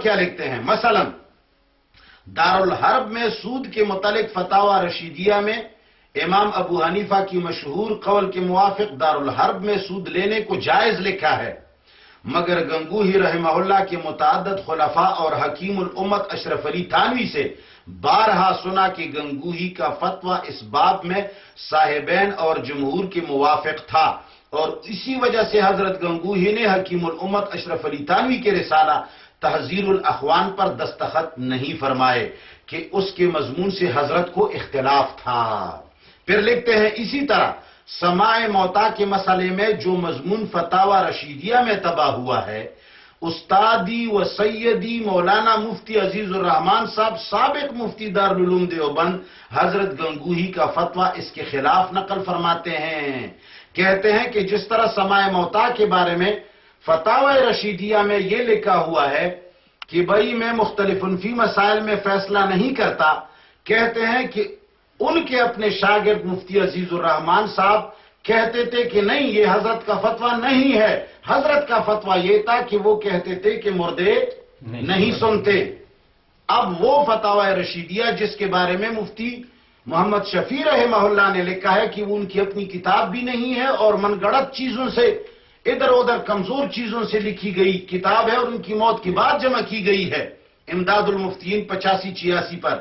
کیا لکھتے ہیں؟ مثلا دارالحرب میں سود کے متعلق فتاوی رشیدیہ میں امام ابو حنیفہ کی مشہور قول کے موافق دارالحرب میں سود لینے کو جائز لکھا ہے، مگر گنگوہی رحمہ اللہ کے متعدد خلفاء اور حکیم الامت اشرف علی تھانوی سے بارہا سنا کہ گنگوہی کا فتویٰ اس باب میں صاحبین اور جمہور کے موافق تھا، اور اسی وجہ سے حضرت گنگوہی نے حکیم الامت اشرف علی تھانوی کے رسالہ تحذیر الاخوان پر دستخط نہیں فرمائے کہ اس کے مضمون سے حضرت کو اختلاف تھا۔ پھر لکھتے ہیں اسی طرح سماع موتا کے مسئلے میں جو مضمون فتاوی رشیدیہ میں تباہ ہوا ہے، استادی و سیدی مولانا مفتی عزیز الرحمان صاحب سابق مفتی دارالعلوم دیوبند حضرت گنگوہی کا فتویٰ اس کے خلاف نقل فرماتے ہیں۔ کہتے ہیں کہ جس طرح سماع موتا کے بارے میں فتاوی رشیدیہ میں یہ لکھا ہوا ہے کہ بھئی میں مختلف فی مسائل میں فیصلہ نہیں کرتا، کہتے ہیں کہ ان کے اپنے شاگرد مفتی عزیز الرحمان صاحب کہتے تھے کہ نہیں، یہ حضرت کا فتویٰ نہیں ہے، حضرت کا فتویٰ یہ تھا کہ وہ کہتے تھے کہ مردے نہیں سنتے۔ اب وہ فتاوی رشیدیہ جس کے بارے میں مفتی محمد شفیع رحمہ اللہ نے لکھا ہے کہ وہ ان کی اپنی کتاب بھی نہیں ہے اور من گڑت چیزوں سے، ادھر ادھر کمزور چیزوں سے لکھی گئی کتاب ہے، اور ان کی موت کے بعد جمع کی گئی ہے امداد المفتین 85-86 پر،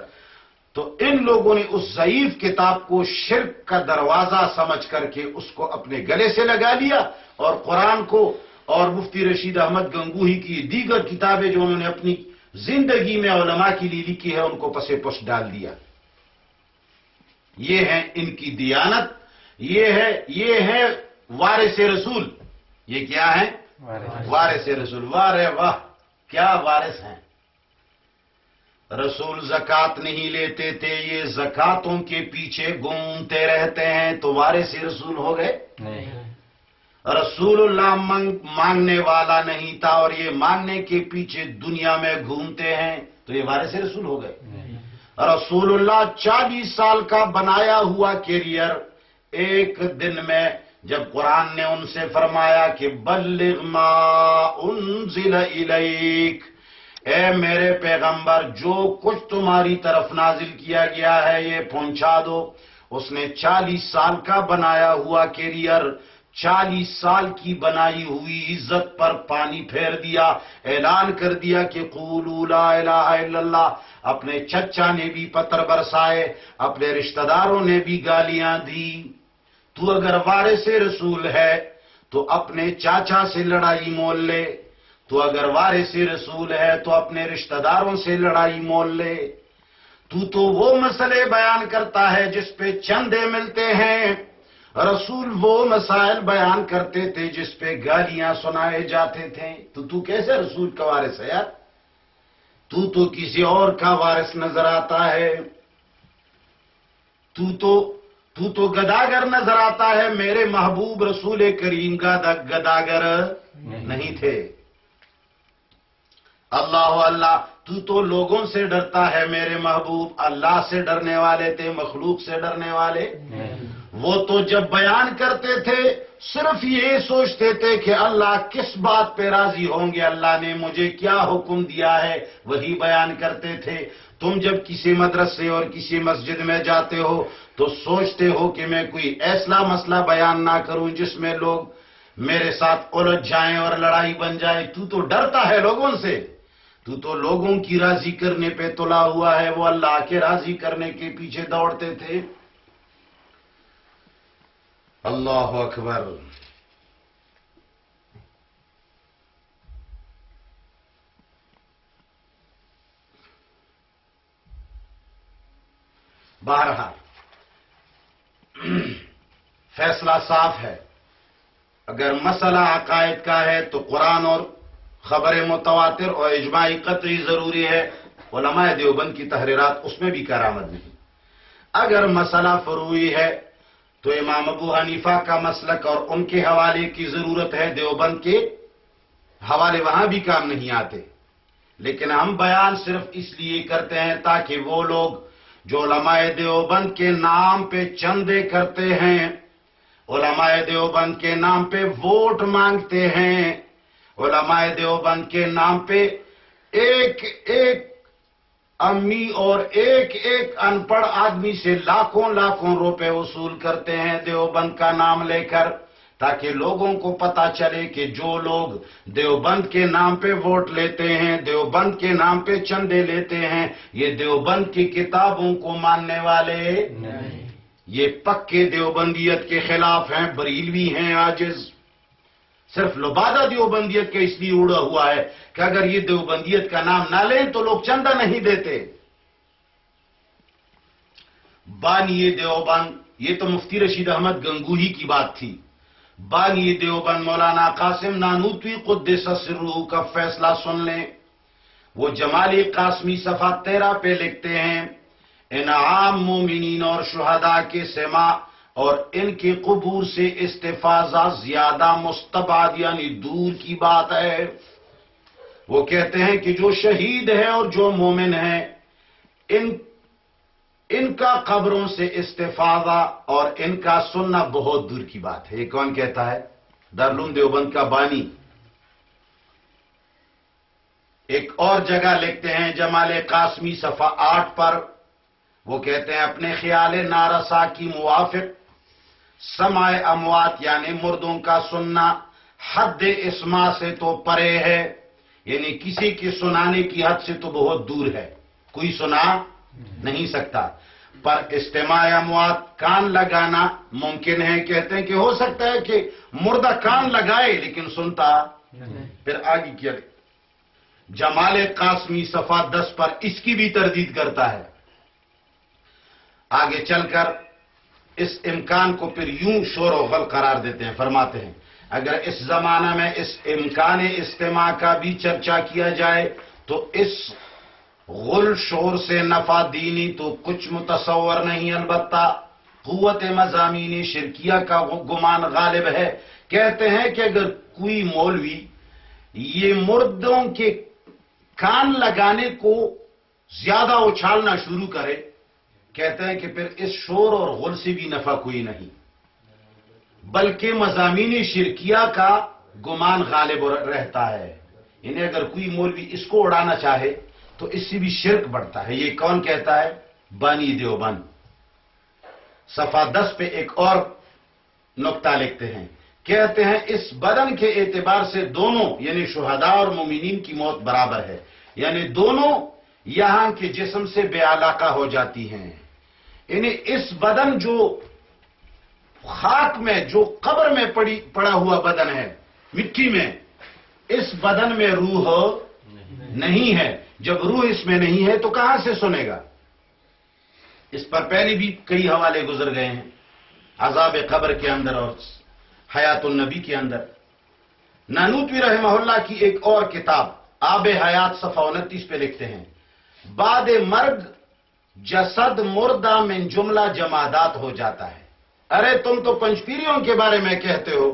تو ان لوگوں نے اس ضعیف کتاب کو شرک کا دروازہ سمجھ کر کے اس کو اپنے گلے سے لگا لیا، اور قرآن کو اور مفتی رشید احمد گنگوہی کی دیگر کتابیں جو انہوں نے اپنی زندگی میں علماء کے لیے لکھی ہے ان کو پس پش ڈال دیا۔ یہ ہے ان کی دیانت، یہ ہے وارث رسول۔ یہ کیا ہے؟ وارث رسول۔ واہ واہ، کیا وارث ہیں! رسول زکوٰۃ نہیں لیتے تھے، یہ زکاتوں کے پیچھے گھومتے رہتے ہیں، تو وارث رسول ہو گئے؟ رسول اللہ مانگنے والا نہیں تھا اور یہ مانگنے کے پیچھے دنیا میں گھومتے ہیں، تو یہ وارث رسول ہو گئے؟ رسول اللہ 40 سال کا بنایا ہوا کیریئر ایک دن میں جب قرآن نے ان سے فرمایا کہ بلغ ما انزل الیک، اے میرے پیغمبر جو کچھ تمہاری طرف نازل کیا گیا ہے یہ پہنچا دو، اس نے 40 سال کا بنایا ہوا کیریئر، 40 سال کی بنائی ہوئی عزت پر پانی پھیر دیا، اعلان کر دیا کہ قولوا لا الہ الا اللہ۔ اپنے چچا نے بھی پتھر برسائے، اپنے رشتہ داروں نے بھی گالیاں دی۔ تو اگر وارث رسول ہے تو اپنے چاچا سے لڑائی مول لے، تو اگر وارث رسول ہے تو اپنے رشتہ داروں سے لڑائی مول لے۔ تو وہ مسئلے بیان کرتا ہے جس پہ چندے ملتے ہیں، رسول وہ مسائل بیان کرتے تھے جس پہ گالیاں سنائے جاتے تھے۔ تو کیسے رسول کا وارث ہے یار؟ تو کسی اور کا وارث نظر آتا ہے، تو گداگر نظر آتا ہے، میرے محبوب رسول کریم گداگر نہیں تھے۔ اللہ اللہ، تو لوگوں سے ڈرتا ہے، میرے محبوب اللہ سے ڈرنے والے تھے، مخلوق سے ڈرنے والے؟ وہ تو جب بیان کرتے تھے صرف یہ سوچتے تھے کہ اللہ کس بات پہ راضی ہوں گے، اللہ نے مجھے کیا حکم دیا ہے وہی بیان کرتے تھے۔ تم جب کسی مدرسے اور کسی مسجد میں جاتے ہو تو سوچتے ہو کہ میں کوئی ایسا مسئلہ بیان نہ کروں جس میں لوگ میرے ساتھ الجھ جائیں اور لڑائی بن جائے۔ تو ڈرتا ہے لوگوں سے، تو لوگوں کی راضی کرنے پہ تلا ہوا ہے، وہ اللہ کے راضی کرنے کے پیچھے دوڑتے تھے۔ اللہ اکبر۔ بہرحال فیصلہ صاف ہے، اگر مسئلہ عقائد کا ہے تو قرآن اور خبر متواتر اور اجماعی قطعی ضروری ہے، علماء دیوبند کی تحریرات اس میں بھی کرامت نہیں۔ اگر مسئلہ فروعی ہے تو امام ابو حنیفہ کا مسلک اور ان کے حوالے کی ضرورت ہے، دیوبند کے حوالے وہاں بھی کام نہیں آتے، لیکن ہم بیان صرف اس لیے کرتے ہیں تاکہ وہ لوگ جو علماء دیوبند کے نام پہ چندے کرتے ہیں، علماء دیوبند کے نام پہ ووٹ مانگتے ہیں، علماء دیوبند کے نام پہ ایک ایک امی اور ایک ایک ان پڑھ آدمی سے لاکھوں لاکھوں روپے وصول کرتے ہیں دیوبند کا نام لے کر، تاکہ لوگوں کو پتا چلے کہ جو لوگ دیوبند کے نام پہ ووٹ لیتے ہیں، دیوبند کے نام پہ چندے لیتے ہیں، یہ دیوبند کی کتابوں کو ماننے والے نہیں، یہ پکے دیوبندیت کے خلاف ہیں، بریلوی ہیں، عاجز۔ صرف لبادہ دیوبندیت کے اس لیے اڑا ہوا ہے کہ اگر یہ دیوبندیت کا نام نہ لیں تو لوگ چندہ نہیں دیتے۔ بانی دیوبند، یہ تو مفتی رشید احمد گنگوہی کی بات تھی۔ بانی دیوبند مولانا قاسم نانوتوی قدس سرہ کا فیصلہ سن لیں۔ وہ جمالی قاسمی صفحہ 13 پہ لکھتے ہیں، انعام مومنین اور شہداء کے سما اور ان کے قبور سے استفاضہ زیادہ مستبعد یعنی دور کی بات ہے۔ وہ کہتے ہیں کہ جو شہید ہیں اور جو مومن ہیں ان کا قبروں سے استفاضہ اور ان کا سننا بہت دور کی بات ہے۔ یہ کون کہتا ہے؟ دارالعلوم دیوبند کا بانی۔ ایک اور جگہ لکھتے ہیں جمال قاسمی صفحہ 8 پر، وہ کہتے ہیں اپنے خیال نارسا کی موافق سماع اموات یعنی مردوں کا سننا حد اسماع سے تو پرے ہے، یعنی کسی کی سنانے کی حد سے تو بہت دور ہے، کوئی سنا نہیں سکتا۔ پر استماع اموات کان لگانا ممکن ہے، کہتے ہیں کہ ہو سکتا ہے کہ مردہ کان لگائے لیکن سنتا نہیں۔ پھر آگے کیا جمال قاسمی صفحہ 10 پر اس کی بھی تردید کرتا ہے۔ آگے چل کر اس امکان کو پھر یوں شور و غل قرار دیتے ہیں، فرماتے ہیں اگر اس زمانہ میں اس امکان استماع کا بھی چرچا کیا جائے تو اس غل شور سے نفع دینی تو کچھ متصور نہیں، البتہ قوت مضامین شرکیہ کا گمان غالب ہے۔ کہتے ہیں کہ اگر کوئی مولوی یہ مردوں کے کان لگانے کو زیادہ اچھالنا شروع کرے، کہتے ہیں کہ پھر اس شور اور غل سے بھی نفع کوئی نہیں، بلکہ مضامین شرکیہ کا گمان غالب رہتا ہے۔ یعنی اگر کوئی مولوی اس کو اڑانا چاہے تو اس سے بھی شرک بڑھتا ہے۔ یہ کون کہتا ہے؟ بانی دیوبند۔ صفحہ 10 پہ ایک اور نقطہ لکھتے ہیں، کہتے ہیں اس بدن کے اعتبار سے دونوں یعنی شہداء اور مومنین کی موت برابر ہے، یعنی دونوں یہاں کے جسم سے بے علاقہ ہو جاتی ہیں۔ یعنی اس بدن جو خاک میں جو قبر میں پڑا ہوا بدن ہے مٹی میں، اس بدن میں روح نہیں ہے۔ جب روح اس میں نہیں ہے تو کہاں سے سنے گا؟ اس پر پہلے بھی کئی حوالے گزر گئے ہیں، عذاب قبر کے اندر اور حیات النبی کے اندر۔ نانوتوی رحمہ اللہ کی ایک اور کتاب آب حیات صفحہ 29 پہ لکھتے ہیں، بعد مرگ جسد مردہ من جملہ جمادات ہو جاتا ہے۔ ارے تم تو پنچپیریوں کے بارے میں کہتے ہو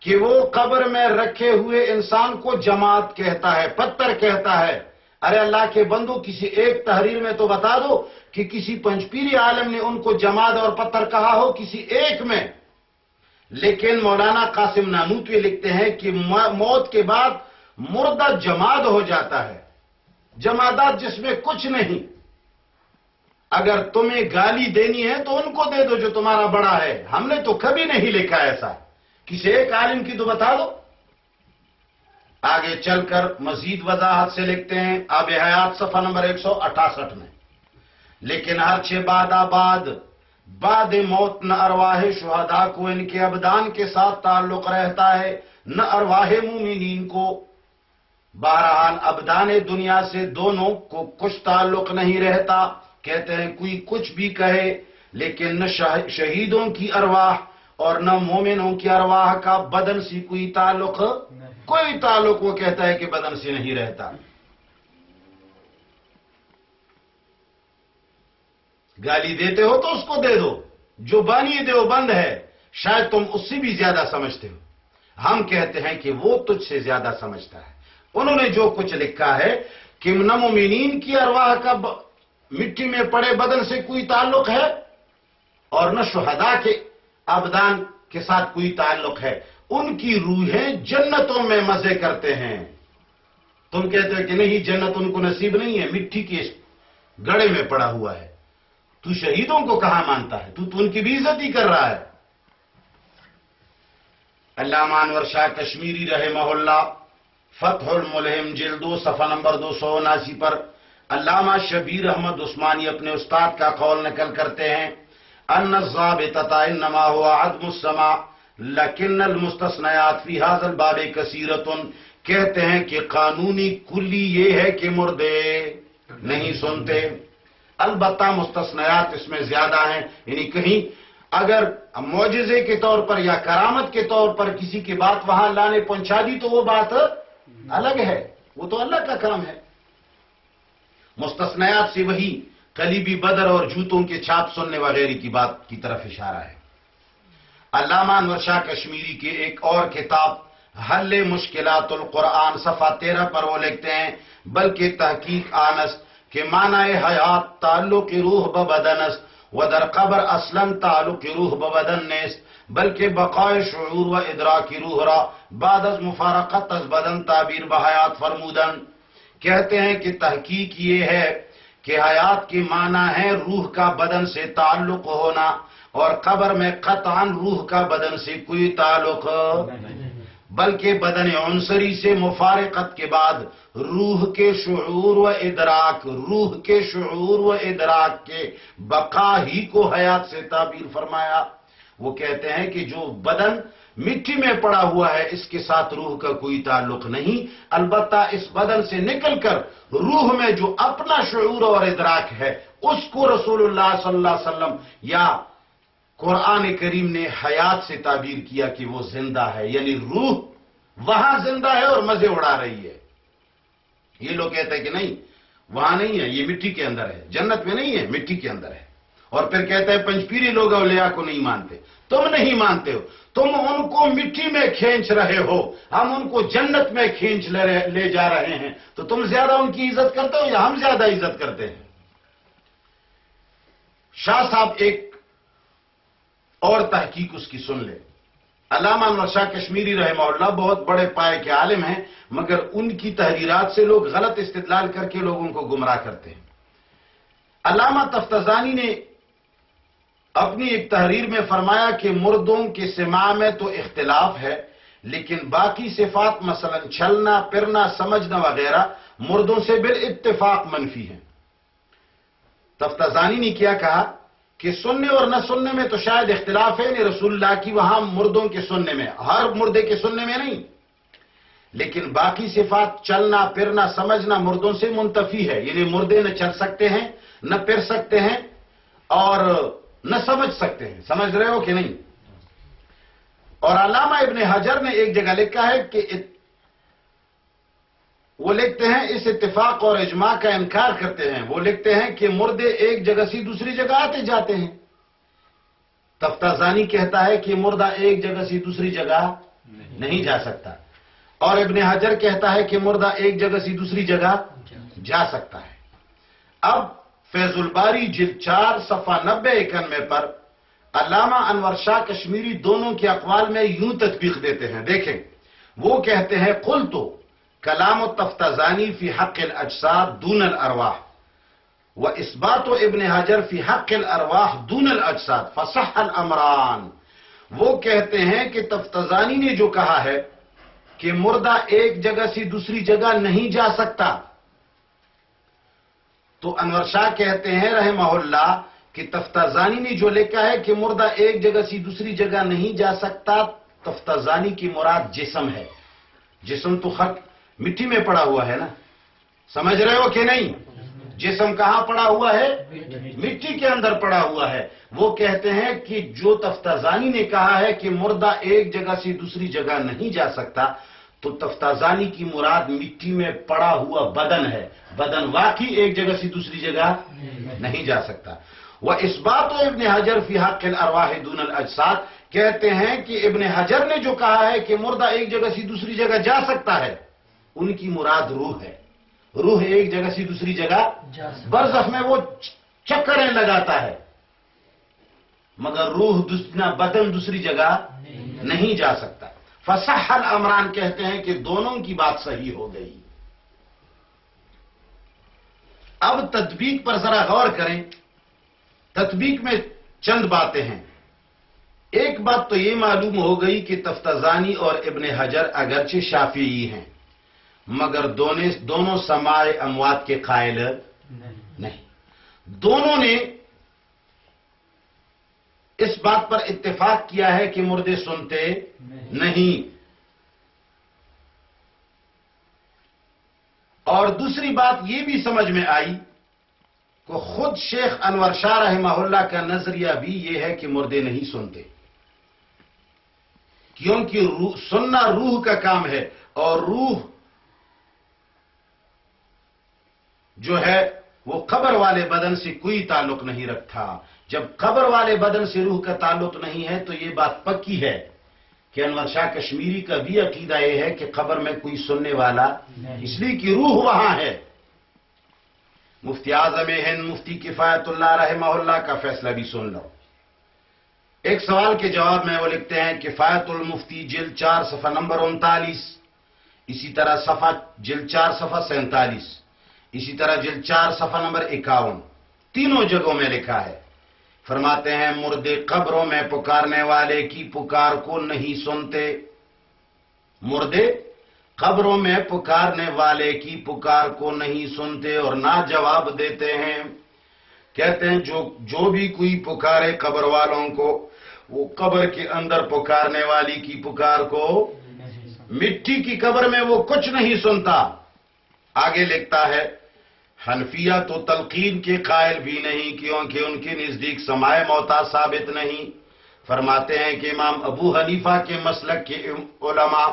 کہ وہ قبر میں رکھے ہوئے انسان کو جماد کہتا ہے، پتھر کہتا ہے۔ ارے اللہ کے بندو، کسی ایک تحریر میں تو بتا دو کہ کسی پنچپیری عالم نے ان کو جماد اور پتھر کہا ہو، کسی ایک میں۔ لیکن مولانا قاسم نانوتوی لکھتے ہیں کہ موت کے بعد مردہ جماد ہو جاتا ہے، جمادات جس میں کچھ نہیں۔ اگر تمہیں گالی دینی ہے تو ان کو دے دو جو تمہارا بڑا ہے، ہم نے تو کبھی نہیں لکھا ایسا، کسی ایک عالم کی تو بتا دو۔ آگے چل کر مزید وضاحت سے لکھتے ہیں آب حیات صفحہ نمبر 168 میں، لیکن ہرچہ بعد آباد بعد موت نہ ارواح شہداء کو ان کے ابدان کے ساتھ تعلق رہتا ہے، نہ ارواح مومنین کو۔ بہرحال ابدان دنیا سے دونوں کو کچھ تعلق نہیں رہتا۔ کہتے ہیں کوئی کچھ بھی کہے لیکن نہ شہیدوں کی ارواح اور نہ مومنوں کی ارواح کا بدن سے کوئی تعلق کوئی تعلق وہ کہتا ہے کہ بدن سے نہیں رہتا۔ گالی دیتے ہو تو اس کو دے دو، جو بانی دیوبند ہے شاید تم اس سے بھی زیادہ سمجھتے ہو، ہم کہتے ہیں کہ وہ تجھ سے زیادہ سمجھتا ہے۔ انہوں نے جو کچھ لکھا ہے کہ نہ مومنین کی ارواح کا مٹی میں پڑے بدن سے کوئی تعلق ہے اور نہ شہداء کے ابدان کے ساتھ کوئی تعلق ہے، ان کی روحیں جنتوں میں مزے کرتے ہیں۔ تم کہتے ہو کہ نہیں جنت ان کو نصیب نہیں ہے، مٹی کے گڑے میں پڑا ہوا ہے. تو شہیدوں کو کہاں مانتا ہے؟ تو ان کی بھی عزت ہی کر رہا ہے. علامہ انور شاہ کشمیری رحمہ اللہ فتح الملہم جلد 2 صفحہ نمبر 279 پر علامہ شبیر احمد عثمانی اپنے استاد کا قول نقل کرتے ہیں، ان الضابطۃ انما هو عدم السماع لیکن المستثنیات فی هذا الباب کثیرۃ. کہتے ہیں کہ قانونی کلی یہ ہے کہ مردے نہیں سنتے، البتہ مستثنیات اس میں زیادہ ہیں. یعنی کہیں اگر معجزے کے طور پر یا کرامت کے طور پر کسی کی بات وہاں لانے پہنچا دی تو وہ بات الگ ہے، وہ تو اللہ کا کام ہے. مستثنیات سے وہی قلیبی بدر اور جوتوں کے چھاپ سننے وغیرہ کی بات کی طرف اشارہ ہے. علامہ انور شاہ کشمیری کے ایک اور کتاب حل مشکلات القرآن صفحہ 13 پر وہ لکھتے ہیں، بلکہ تحقیق آنس کہ معنی حیات تعلق روح ببدنس و در قبر اصلا تعلق روح ببدن نیست، بلکہ بقائے شعور و ادراک روح را بعد از مفارقت از بدن تعبیر بحیات فرمودن. کہتے ہیں کہ تحقیق یہ ہے کہ حیات کی معنی ہے روح کا بدن سے تعلق ہونا، اور قبر میں قطعاً روح کا بدن سے کوئی تعلق، بلکہ بدن عنصری سے مفارقت کے بعد روح کے شعور و ادراک، روح کے شعور و ادراک کے بقا ہی کو حیات سے تعبیر فرمایا. وہ کہتے ہیں کہ جو بدن مٹی میں پڑا ہوا ہے اس کے ساتھ روح کا کوئی تعلق نہیں، البتہ اس بدن سے نکل کر روح میں جو اپنا شعور اور ادراک ہے اس کو رسول اللہ صلی اللہ علیہ وسلم یا قرآن کریم نے حیات سے تعبیر کیا کہ وہ زندہ ہے، یعنی روح وہاں زندہ ہے اور مزے اڑا رہی ہے. یہ لوگ کہتے ہیں کہ نہیں وہاں نہیں ہے، یہ مٹی کے اندر ہے، جنت میں نہیں ہے، مٹی کے اندر ہے. اور پھر کہتے ہیں پنجپیری لوگ اولیاء کو نہیں مانتے. تم نہیں مانتے ہو، تم ان کو مٹی میں کھینچ رہے ہو، ہم ان کو جنت میں کھینچ لے جا رہے ہیں. تو تم زیادہ ان کی عزت کرتے ہو یا ہم زیادہ عزت کرتے ہیں؟ شاہ صاحب ایک اور تحقیق اس کی سن لے. علامہ انور شاہ کشمیری رحمہ اللہ بہت بڑے پائے کے عالم ہیں، مگر ان کی تحریرات سے لوگ غلط استدلال کر کے لوگوں کو گمراہ کرتے ہیں. علامہ تفتزانی نے اپنی ایک تحریر میں فرمایا کہ مردوں کے سماع میں تو اختلاف ہے، لیکن باقی صفات مثلا چلنا، پھرنا، سمجھنا وغیرہ مردوں سے بالاتفاق منفی ہیں. تفتزانی نے کیا کہا کہ سننے اور نہ سننے میں تو شاید اختلاف ہے، نہیں رسول اللہ کی وہاں مردوں کے سننے میں، ہر مردے کے سننے میں نہیں، لیکن باقی صفات چلنا، پھرنا، سمجھنا مردوں سے منتفی ہے. یعنی مردے نہ چل سکتے ہیں، نہ پھر سکتے ہیں اور نہ سمجھ سکتے ہیں. سمجھ رہے ہو کہ نہیں؟ اور علامہ ابن حجر نے ایک جگہ لکھا ہے کہ وہ لکھتے ہیں اس اتفاق اور اجماع کا انکار کرتے ہیں. وہ لکھتے ہیں کہ مردے ایک جگہ سے دوسری جگہ آتے جاتے ہیں. تفتزانی کہتا ہے کہ مردہ ایک جگہ سے دوسری جگہ نہیں جا سکتا، اور ابن حجر کہتا ہے کہ مردہ ایک جگہ سے دوسری جگہ جا سکتا ہے. اب فیض الباری جلد 4 صفحہ 90-91 پر علامہ انور شاہ کشمیری دونوں کے اقوال میں یوں تطبیق دیتے ہیں. دیکھیں، وہ کہتے ہیں قلت کلام التفتزانی فی حق الاجساد دون الارواح و اثبات ابن حجر فی حق الارواح دون الاجساد فصح الامران. وہ کہتے ہیں کہ تفتزانی نے جو کہا ہے کہ مردہ ایک جگہ سے دوسری جگہ نہیں جا سکتا، تو انور شاہ کہتے ہیں رحمہ اللہ کہ تفتزانی نے جو لکھا ہے کہ مردہ ایک جگہ سے دوسری جگہ نہیں جا سکتا، تفتزانی کی مراد جسم ہے. جسم تو خط مٹی میں پڑا ہوا ہے نا، سمجھ رہے ہو کہ نہیں؟ جسم کہاں پڑا ہوا ہے؟ مٹی کے اندر پڑا ہوا ہے. وہ کہتے ہیں کہ جو تفتزانی نے کہا ہے کہ مردہ ایک جگہ سے دوسری جگہ نہیں جا سکتا، تو تفتزانی کی مراد مٹی میں پڑا ہوا بدن ہے. بدن واقعی ایک جگہ سے دوسری جگہ نہیں جا سکتا. وہ اس بات ابن حجر فی حق الارواح دون الاجساد کہتے ہیں کہ ابن حجر نے جو کہا ہے کہ مردہ ایک جگہ سے دوسری جگہ جا سکتا ہے، ان کی مراد روح ہے. روح ایک جگہ سے دوسری جگہ برزخ میں وہ چکریں لگاتا ہے، مگر روح بدن دوسری جگہ نہیں جا سکتا. فصح الامران کہتے ہیں کہ دونوں کی بات صحیح ہو گئی. اب تطبیق پر ذرا غور کریں. تطبیق میں چند باتیں ہیں. ایک بات تو یہ معلوم ہو گئی کہ تفتزانی اور ابن حجر اگرچہ شافعی ہیں مگر دونوں سماع اموات کے قائل نہیں. دونوں نے اس بات پر اتفاق کیا ہے کہ مردے سنتے نہیں. اور دوسری بات یہ بھی سمجھ میں آئی کہ خود شیخ انور شاہ رحمہ اللہ کا نظریہ بھی یہ ہے کہ مردے نہیں سنتے، کیونکہ سننا روح کا کام ہے اور روح جو ہے وہ قبر والے بدن سے کوئی تعلق نہیں رکھتا. جب قبر والے بدن سے روح کا تعلق نہیں ہے تو یہ بات پکی ہے کہ انور شاہ کشمیری کا بھی عقیدہ یہ ہے کہ قبر میں کوئی سننے والا اس لیے کہ روح وہاں ہے. مفتی اعظم ہند مفتی کفایت اللہ رحمہ اللہ کا فیصلہ بھی سن لو. ایک سوال کے جواب میں وہ لکھتے ہیں کفایت المفتی جلد 4 صفحہ نمبر 39، اسی طرح صفحہ جلد 4 صفحہ 47، اسی طرح جلد 4 صفحہ نمبر 51، تینوں جگہوں میں لکھا ہے. فرماتے ہیں مردے قبروں میں پکارنے والے کی پکار کو نہیں سنتے. مردے قبروں میں پکارنے والے کی پکار کو نہیں سنتے اور نہ جواب دیتے ہیں. کہتے ہیں جو بھی کوئی پکارے قبر والوں کو وہ قبر کے اندر پکارنے والی کی پکار کو، مٹی کی قبر میں وہ کچھ نہیں سنتا. آگے لکھتا ہے حنفیہ تو تلقین کے قائل بھی نہیں کیونکہ ان کے نزدیک سماع موتا ثابت نہیں. فرماتے ہیں کہ امام ابو حنیفہ کے مسلک کے علماء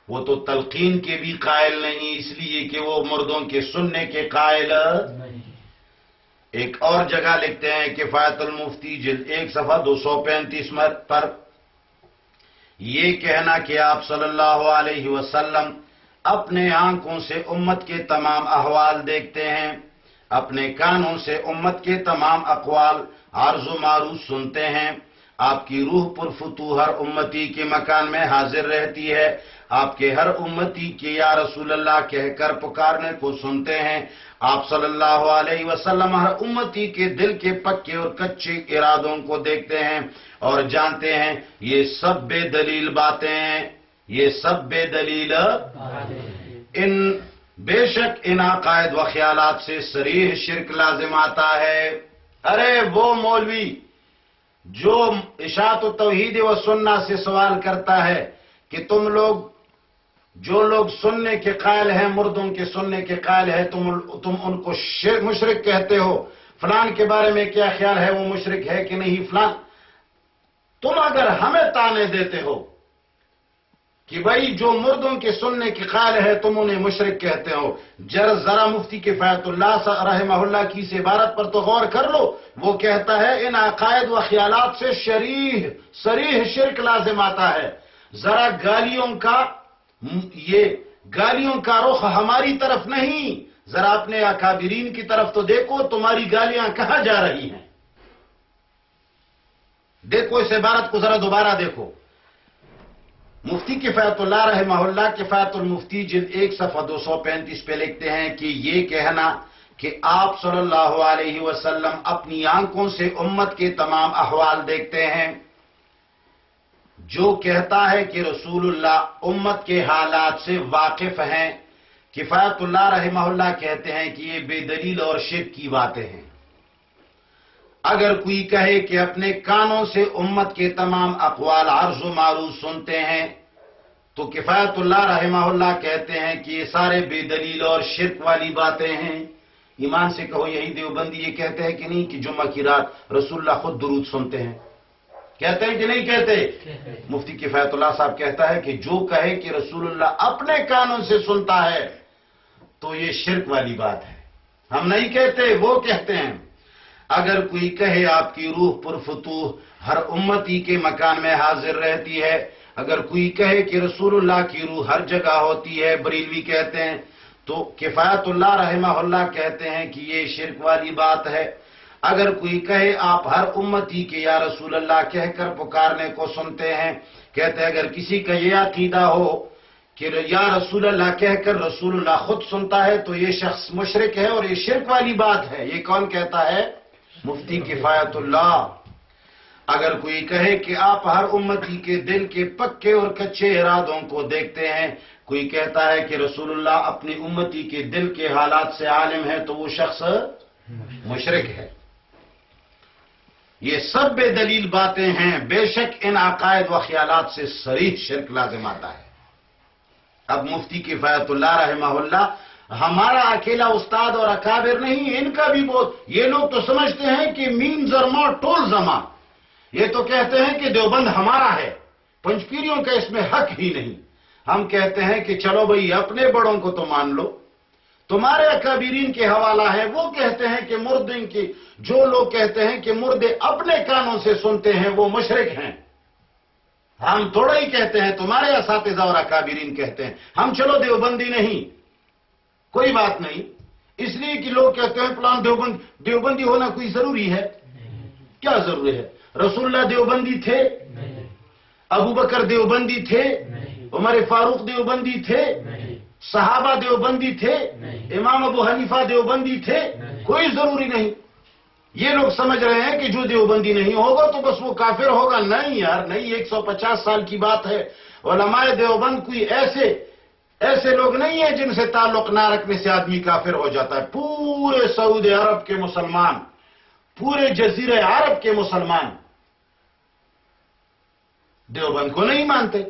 وہ تو تلقین کے بھی قائل نہیں اس لیے کہ وہ مردوں کے سننے کے قائل نہیں. ایک اور جگہ لکھتے ہیں کفایت المفتی جلد 1 صفحہ 235 پر یہ کہنا کہ آپ صلی اللہ علیہ وسلم اپنے آنکھوں سے امت کے تمام احوال دیکھتے ہیں، اپنے کانوں سے امت کے تمام اقوال عرض و معروض سنتے ہیں. آپ کی روح پرفتوح ہر امتی کے مکان میں حاضر رہتی ہے. آپ کے ہر امتی کے یا رسول اللہ کہہ کر پکارنے کو سنتے ہیں. آپ صلی اللہ علیہ وسلم ہر امتی کے دل کے پکے اور کچے ارادوں کو دیکھتے ہیں اور جانتے ہیں. یہ سب بے دلیل باتیں ہیں، یہ سب بے دلیل بے شک ان عقائد و خیالات سے صریح شرک لازم آتا ہے. ارے وہ مولوی جو اشاعت و توحید و سنہ سے سوال کرتا ہے کہ تم لوگ جو لوگ سننے کے قائل ہیں، مردوں کے سننے کے قائل ہیں، تم ان کو مشرک کہتے ہو. فلان کے بارے میں کیا خیال ہے، وہ مشرک ہے کہ نہیں فلان. تم اگر ہمیں تانے دیتے ہو کہ بھائی جو مردوں کے سننے کے قائل ہے تم انہیں مشرک کہتے ہو، ذرا مفتی کفایت اللہ رحمہ اللہ کی اس عبارت پر تو غور کر لو. وہ کہتا ہے ان عقائد و خیالات سے صریح شرک لازم آتا ہے. ذرا گالیوں کا رخ ہماری طرف نہیں، ذرا اپنے اکابرین کی طرف تو دیکھو، تمہاری گالیاں کہاں جا رہی ہیں. دیکھو اس عبارت کو ذرا دوبارہ دیکھو. مفتی کفایت اللہ رحمہ اللہ کفایت المفتی جلد 1 صفحہ 235 پہ لکھتے ہیں کہ یہ کہنا کہ آپ صلی اللہ علیہ وسلم اپنی آنکھوں سے امت کے تمام احوال دیکھتے ہیں، جو کہتا ہے کہ رسول اللہ امت کے حالات سے واقف ہیں. کفایت اللہ رحمہ اللہ کہتے ہیں کہ یہ بے دلیل اور شرک کی باتیں ہیں. اگر کوئی کہے کہ اپنے کانوں سے امت کے تمام اقوال عرض و معروض سنتے ہیں تو کفایت اللہ رحمہ اللہ کہتے ہیں کہ یہ سارے بے دلیل اور شرک والی باتیں ہیں. ایمان سے کہو یہی دیوبندی یہ کہتے ہیں کہ نہیں کہ جمعہ کی رات رسول اللہ خود درود سنتے ہیں؟ کہتے ہیں کہ نہیں کہتے؟ مفتی کفایت اللہ صاحب کہتا ہے کہ جو کہے کہ رسول اللہ اپنے کانوں سے سنتا ہے تو یہ شرک والی بات ہے. ہم نہیں کہتے، وہ کہتے ہیں. اگر کوئی کہے آپ کی روح پرفتوح ہر امتی کے مکان میں حاضر رہتی ہے، اگر کوئی کہے کہ رسول اللہ کی روح ہر جگہ ہوتی ہے، بریلوی کہتے ہیں، تو کفایت اللہ رحمہ اللہ کہتے ہیں کہ یہ شرک والی بات ہے. اگر کوئی کہے آپ ہر امتی کے یا رسول اللہ کہہ کر پکارنے کو سنتے ہیں، کہتے ہیں اگر کسی کا یہ عقیدہ ہو کہ یا رسول اللہ کہہ کر رسول اللہ خود سنتا ہے تو یہ شخص مشرک ہے اور یہ شرک والی بات ہے. یہ کون کہتا ہے؟ مفتی کفایت اللہ. اگر کوئی کہے کہ آپ ہر امتی کے دل کے پکے اور کچے ارادوں کو دیکھتے ہیں، کوئی کہتا ہے کہ رسول اللہ اپنی امتی کے دل کے حالات سے عالم ہے، تو وہ شخص مشرک ہے. یہ سب بے دلیل باتیں ہیں. بے شک ان عقائد و خیالات سے صریح شرک لازم آتا ہے. اب مفتی کفایت اللہ رحمہ اللہ ہمارا اکیلا استاد اور اکابر نہیں، ان کا بھی بہت. یہ لوگ تو سمجھتے ہیں کہ میم زرما ٹول زما. یہ تو کہتے ہیں کہ دیوبند ہمارا ہے، پنجپیریوں کا اس میں حق ہی نہیں. ہم کہتے ہیں کہ چلو بھئی اپنے بڑوں کو تو مان لو، تمہارے اکابرین کے حوالہ ہے. وہ کہتے ہیں کہ مردے کی، جو لوگ کہتے ہیں کہ مردے اپنے کانوں سے سنتے ہیں وہ مشرک ہیں. ہم تھوڑا ہی کہتے ہیں، تمہارے اساتذہ اور اکابرین کہتے ہیں. ہم چلو دیوبندی نہیں، کوئی بات نہیں. اس لیے کہ لوگ کہتے ہیں فلان دیوبندی ہونا کوئی ضروری ہے؟ کیا ضروری ہے؟ رسول اللہ دیوبندی تھے؟ ابو بکر دیوبندی تھے؟ عمر فاروق دیوبندی تھے؟ صحابہ دیوبندی تھے؟ امام ابو حنیفہ دیوبندی تھے؟ کوئی ضروری نہیں. یہ لوگ سمجھ رہے ہیں کہ جو دیوبندی نہیں ہوگا تو بس وہ کافر ہوگا. نہیں یار نہیں، 150 سال کی بات ہے. علماء دیوبند کوئی ایسے لوگ نہیں ہیں جن سے تعلق نہ رکھنے سے آدمی کافر ہو جاتا ہے. پورے سعودی عرب کے مسلمان، پورے جزیرہ عرب کے مسلمان دیوبند کو نہیں مانتے.